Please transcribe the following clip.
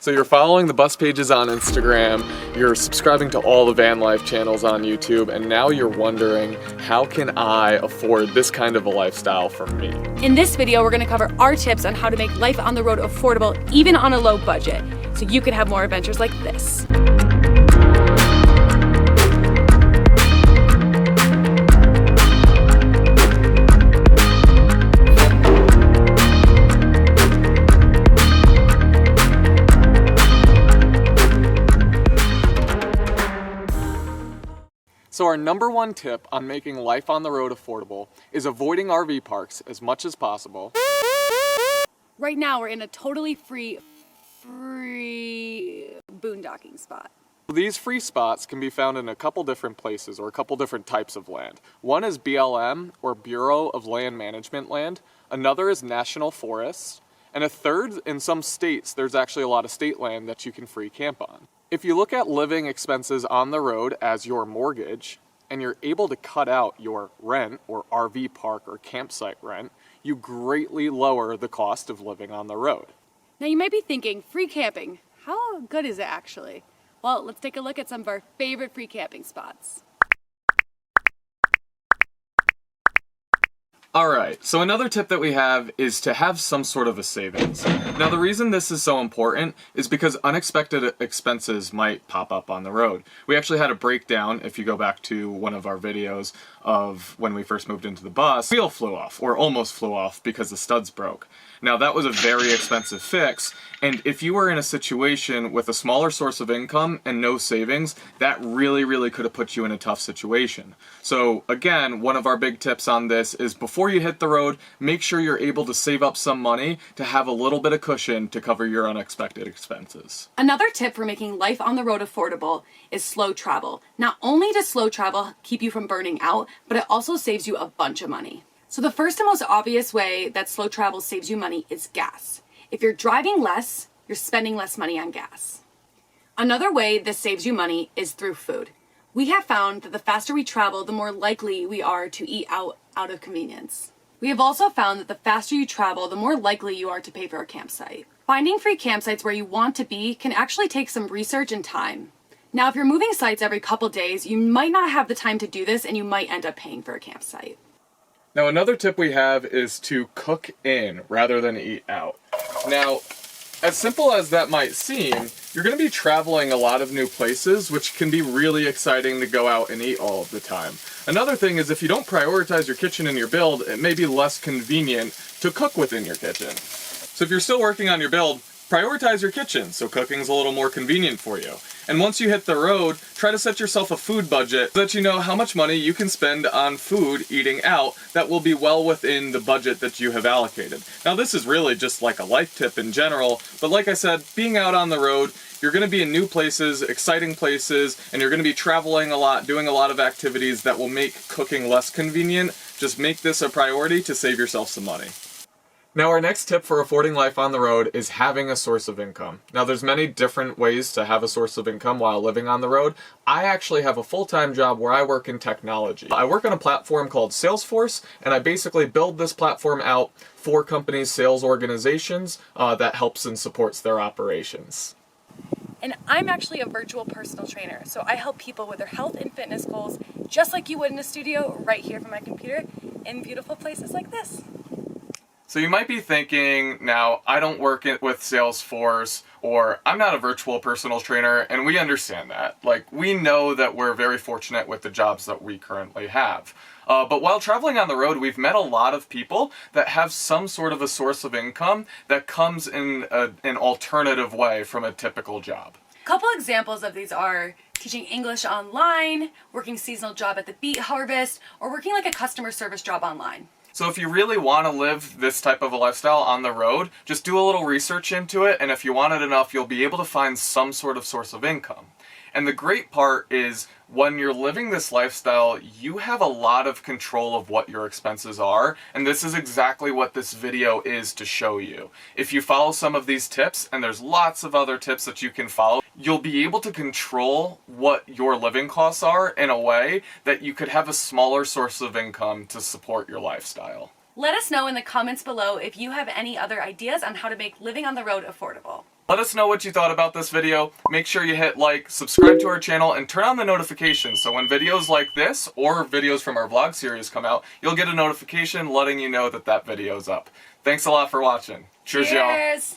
So you're following the bus pages on Instagram, you're subscribing to all the van life channels on YouTube, and now you're wondering, how can I afford this kind of a lifestyle for me? In this video, we're gonna cover our tips on how to make life on the road affordable, even on a low budget, so you can have more adventures like this. So our number one tip on making life on the road affordable is avoiding RV parks as much as possible. Right now, we're in a totally free boondocking spot. These free spots can be found in a couple different places or a couple different types of land. One is BLM, or Bureau of Land Management land. Another is national forests. And a third, in some states, there's actually a lot of state land that you can free camp on. If you look at living expenses on the road as your mortgage, and you're able to cut out your rent or RV park or campsite rent, you greatly lower the cost of living on the road. Now you might be thinking, free camping, how good is it actually? Well, let's take a look at some of our favorite free camping spots. Alright, so another tip that we have is to have some sort of a savings. Now the reason this is so important is because unexpected expenses might pop up on the road. We actually had a breakdown, if you go back to one of our videos of when we first moved into the bus. Wheel flew off, or almost flew off, because the studs broke. Now that was a very expensive fix, and if you were in a situation with a smaller source of income and no savings, that really could have put you in a tough situation. So again, one of our big tips on this is before you hit the road, make sure you're able to save up some money to have a little bit of cushion to cover your unexpected expenses. Another tip for making life on the road affordable is slow travel. Not only does slow travel keep you from burning out, but it also saves you a bunch of money. So the first and most obvious way that slow travel saves you money is gas. If you're driving less, you're spending less money on gas. Another way this saves you money is through food. We have found that the faster we travel, the more likely we are to eat out of convenience. We have also found that the faster you travel, the more likely you are to pay for a campsite. Finding free campsites where you want to be can actually take some research and time. Now, if you're moving sites every couple days, you might not have the time to do this and you might end up paying for a campsite. Now another tip we have is to cook in rather than eat out. Now, as simple as that might seem, you're going to be traveling a lot of new places, which can be really exciting to go out and eat all of the time. Another thing is if you don't prioritize your kitchen in your build, it may be less convenient to cook within your kitchen. So if you're still working on your build, prioritize your kitchen so cooking's a little more convenient for you. And once you hit the road, try to set yourself a food budget so that you know how much money you can spend on food eating out that will be well within the budget that you have allocated. Now this is really just like a life tip in general, but like I said, being out on the road, you're going to be in new places, exciting places, and you're going to be traveling a lot, doing a lot of activities that will make cooking less convenient. Just make this a priority to save yourself some money. Now our next tip for affording life on the road is having a source of income. Now there's many different ways to have a source of income while living on the road. I actually have a full-time job where I work in technology. I work on a platform called Salesforce, and I basically build this platform out for companies' sales organizations that helps and supports their operations. And I'm actually a virtual personal trainer, so I help people with their health and fitness goals just like you would in a studio right here from my computer in beautiful places like this. So you might be thinking, now, I don't work with Salesforce, or I'm not a virtual personal trainer, and we understand that. Like, we know that we're very fortunate with the jobs that we currently have. But while traveling on the road, we've met a lot of people that have some sort of a source of income that comes in an alternative way from a typical job. A couple examples of these are teaching English online, working seasonal job at the beet harvest, or working like a customer service job online. So if you really want to live this type of a lifestyle on the road, just do a little research into it, and if you want it enough, you'll be able to find some sort of source of income. And the great part is, when you're living this lifestyle, you have a lot of control of what your expenses are, and this is exactly what this video is to show you. If you follow some of these tips, and there's lots of other tips that you can follow, you'll be able to control what your living costs are in a way that you could have a smaller source of income to support your lifestyle. Let us know in the comments below if you have any other ideas on how to make living on the road affordable. Let us know what you thought about this video. Make sure you hit like, subscribe to our channel, and turn on the notifications so when videos like this or videos from our vlog series come out, you'll get a notification letting you know that that video's up. Thanks a lot for watching. Cheers, y'all. Cheers.